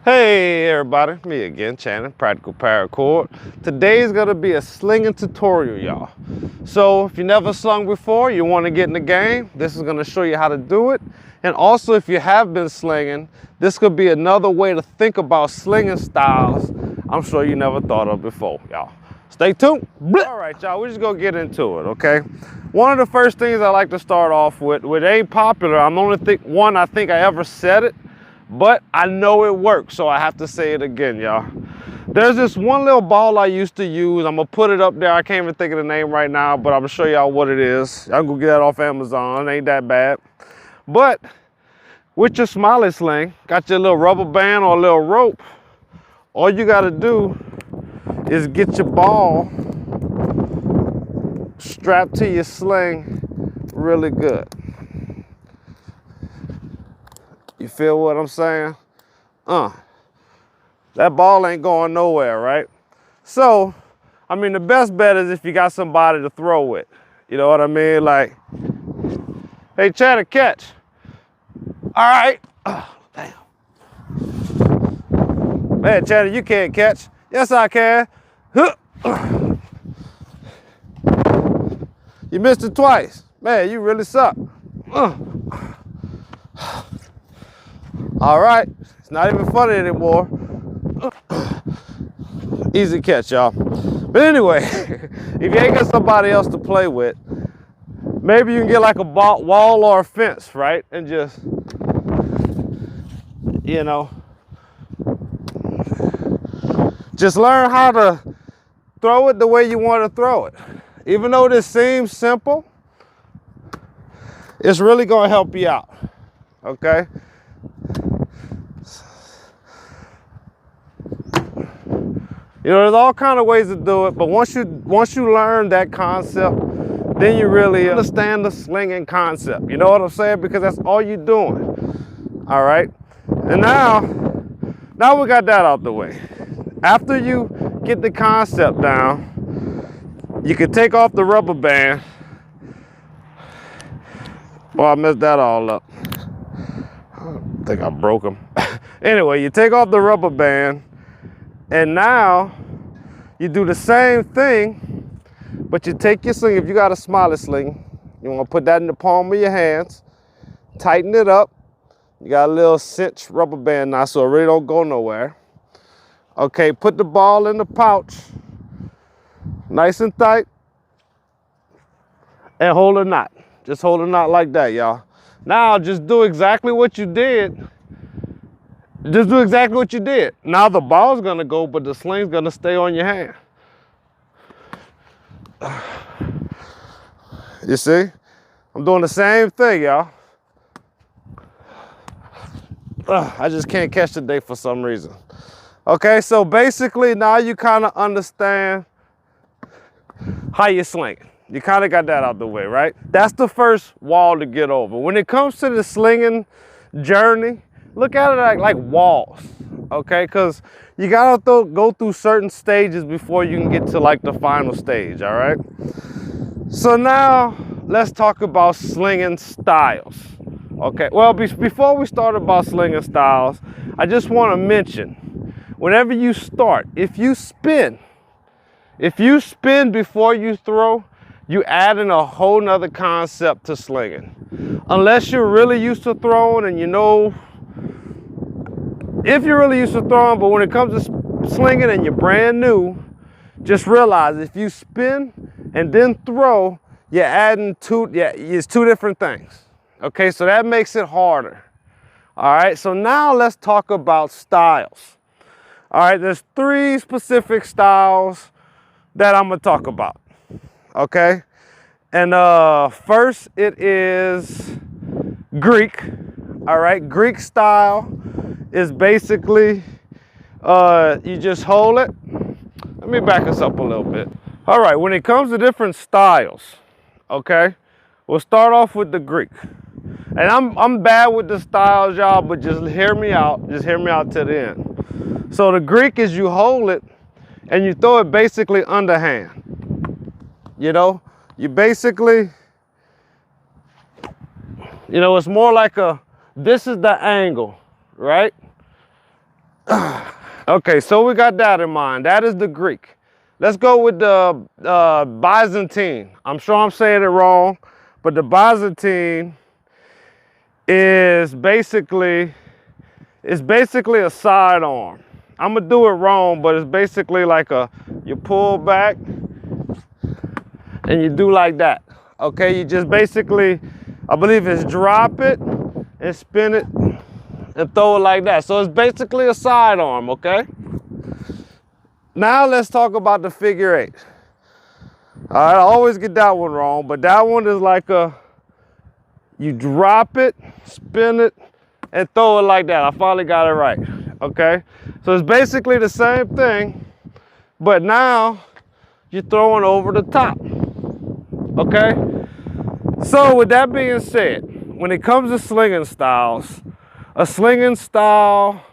Hey everybody, me again, Channing, Practical Paracord. Today's gonna be a slinging tutorial, y'all. So if you never slung before, you wanna get in the game, this is gonna show you how to do it. And also if you have been slinging, this could be another way to think about slinging styles I'm sure you never thought of before, y'all. Stay tuned. All right, y'all, we're just gonna get into it, okay? One of the first things I like to start off with ain't popular. I'm only I think I ever said it, but I know it works, so I have to say it again, y'all. There's this one little ball I used to use. I'm gonna put it up there. I can't even think of the name right now, but I'm gonna show y'all what it is. Y'all go get that off Amazon, it ain't that bad. But with your Smiling Sling, got your little rubber band or a little rope, all you gotta do is get your ball strapped to your sling really good. You feel what I'm saying? That ball ain't going nowhere, right? So, I mean, the best bet is if you got somebody to throw with. You know what I mean? Like, hey, Chad, catch. All right. Oh, damn. Man, Chad, you can't catch. Yes, I can. You missed it twice. Man, you really suck. All right, it's not even funny anymore. Easy catch, y'all. But anyway, if you ain't got somebody else to play with, maybe you can get like a wall or a fence, right? And just, you know, just learn how to throw it the way you want to throw it. Even though this seems simple, it's really gonna help you out, okay? You know, there's all kind of ways to do it, but once you learn that concept, then you really understand the slinging concept. You know what I'm saying? Because that's all you're doing. All right. And now we got that out the way. After you get the concept down, you can take off the rubber band. Well, I messed that all up. I think I broke them. Anyway, you take off the rubber band. And now you do the same thing, but you take your sling. If you got a Smiling Sling, you want to put that in the palm of your hands, tighten it up. You got a little cinch rubber band now, so it really don't go nowhere. Okay, put the ball in the pouch, nice and tight, and hold a knot. Just hold a knot like that, y'all. Now just do exactly what you did. Just do exactly what you did. Now the ball's gonna go, but the sling's gonna stay on your hand. You see? I'm doing the same thing, y'all. I just can't catch today for some reason. Okay, so basically now you kind of understand how you sling. You kind of got that out the way, right? That's the first wall to get over. When it comes to the slinging journey, look at it like walls, okay? Because you gotta go through certain stages before you can get to like the final stage, all right? So now let's talk about slinging styles, okay? Well, before we start about slinging styles, I just want to mention, whenever you start, if you spin before you throw, you add in a whole nother concept to slinging. Unless you're really used to throwing and you know, if you're really used to throwing, but when it comes to slinging and you're brand new, just realize if you spin and then throw, you're adding it's two different things. Okay, so that makes it harder. All right, so now let's talk about styles. All right, there's 3 specific styles that I'm gonna talk about. Okay, and first it is Greek. All right, Greek style is basically you just hold it. Let me back us up a little bit. All right, when it comes to different styles, okay, we'll start off with the Greek. And I'm bad with the styles, y'all, but just hear me out. Just hear me out to the end. So the Greek is you hold it and you throw it basically underhand. You know, you basically, you know, it's more like this is the angle, right? Okay, so we got that in mind. That is the Greek. Let's go with the Byzantine. I'm sure I'm saying it wrong, but the Byzantine is basically a sidearm. I'm gonna do it wrong, but it's basically like you pull back and you do like that. Okay, you just basically, I believe it's drop it and spin it and throw it like that. So it's basically a sidearm, okay? Now let's talk about the figure eight. All right, I always get that one wrong, but that one is like you drop it, spin it, and throw it like that. I finally got it right, okay? So it's basically the same thing, but now you're throwing over the top, okay? So with that being said, when it comes to slinging styles, a slinging style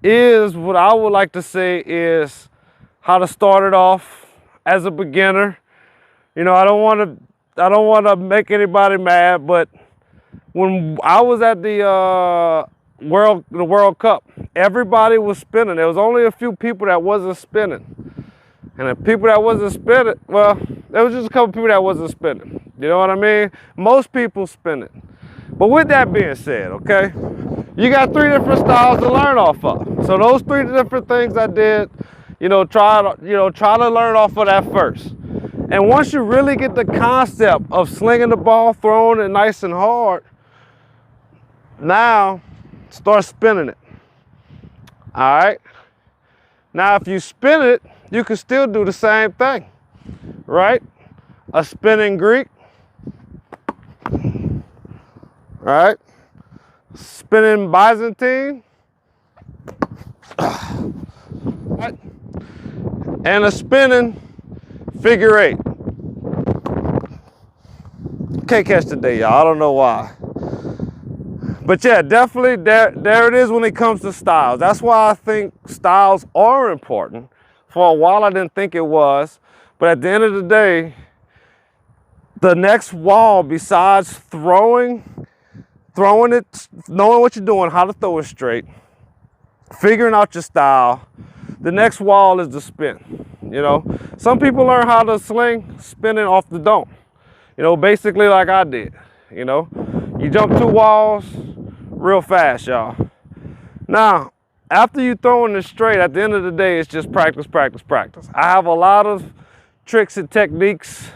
is what I would like to say is how to start it off as a beginner. You know, I don't want to make anybody mad, but when I was at the World Cup, everybody was spinning. There was only a few people that wasn't spinning. And the people that wasn't spinning, well, there was just a couple people that wasn't spinning. You know what I mean? Most people spinning. But with that being said, okay, you got 3 different styles to learn off of. So those 3 different things I did, try to learn off of that first. And once you really get the concept of slinging the ball, throwing it nice and hard, now start spinning it. All right. Now, if you spin it, you can still do the same thing, right? A spinning Greek, right? Spinning Byzantine, right? And a spinning figure eight. Can't catch today, y'all. I don't know why. But yeah, definitely there it is when it comes to styles. That's why I think styles are important. For a while I didn't think it was, but at the end of the day, the next wall besides throwing it, knowing what you're doing, how to throw it straight, figuring out your style, the next wall is the spin. You know, some people learn how to sling spinning off the dome. You know, basically like I did. You know, you jump 2 walls real fast, y'all. Now, after you throwing it straight, at the end of the day, it's just practice, practice, practice. I have a lot of tricks and techniques,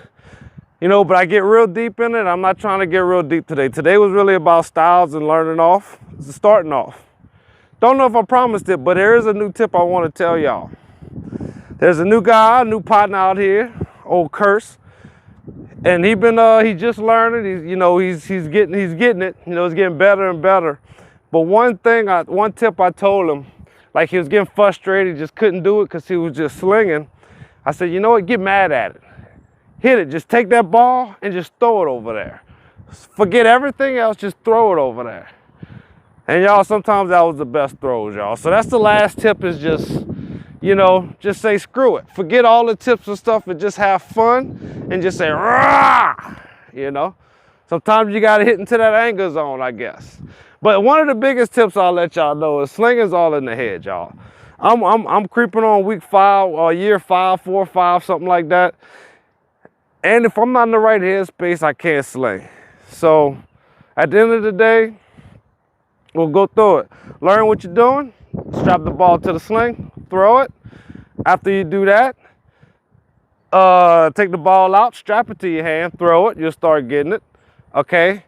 you know, but I get real deep in it. I'm not trying to get real deep today. Today was really about styles and learning off, starting off. Don't know if I promised it, but there is a new tip I want to tell y'all. There's a new guy, a new partner out here, old Curse, and he's just learning. He's getting it. You know, it's getting better and better. But one tip I told him, like he was getting frustrated, he just couldn't do it because he was just slinging. I said, you know what? Get mad at it. Hit it. Just take that ball and just throw it over there. Forget everything else. Just throw it over there. And y'all, sometimes that was the best throws, y'all. So that's the last tip is just, just say screw it. Forget all the tips and stuff and just have fun and just say, rah! Sometimes you got to hit into that anger zone, I guess. But one of the biggest tips I'll let y'all know is slinging's all in the head, y'all. I'm creeping on week 5 or year 5, 4 or 5, something like that. And if I'm not in the right headspace, I can't sling. So at the end of the day, we'll go through it. Learn what you're doing. Strap the ball to the sling. Throw it. After you do that, take the ball out. Strap it to your hand. Throw it. You'll start getting it. Okay?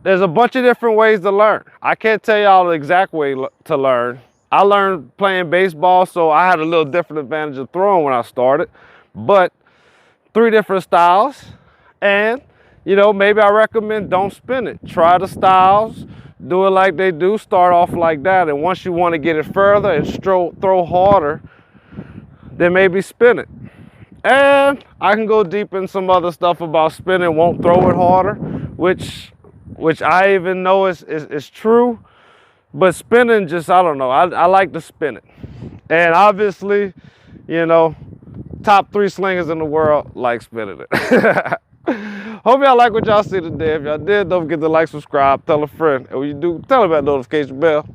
There's a bunch of different ways to learn. I can't tell y'all the exact way to learn. I learned playing baseball, so I had a little different advantage of throwing when I started. But 3 different styles. And, maybe I recommend don't spin it. Try the styles. Do it like they do. Start off like that. And once you want to get it further and throw harder, then maybe spin it. And I can go deep in some other stuff about spinning, won't throw it harder, which I even know is true. But spinning just, I don't know. I like to spin it. And obviously, top 3 slingers in the world like spinning it. Hope y'all like what y'all see today. If y'all did, don't forget to like, subscribe, tell a friend. And when you do, tell them about the notification bell.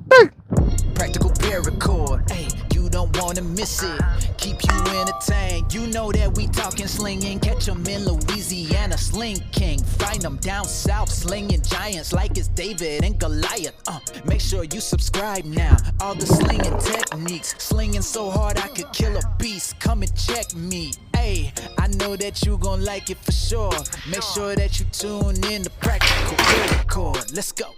Practical Paracord. don't wanna miss it. Keep you entertained. You know that we talking slinging. Catch 'em in Louisiana, Sling King. Find 'em down south, slinging giants like it's David and Goliath. Make sure you subscribe now. All the slinging techniques, slinging so hard I could kill a beast. Come and check me. Hey, I know that you gon' like it for sure. Make sure that you tune in to Practical Paracord. Let's go.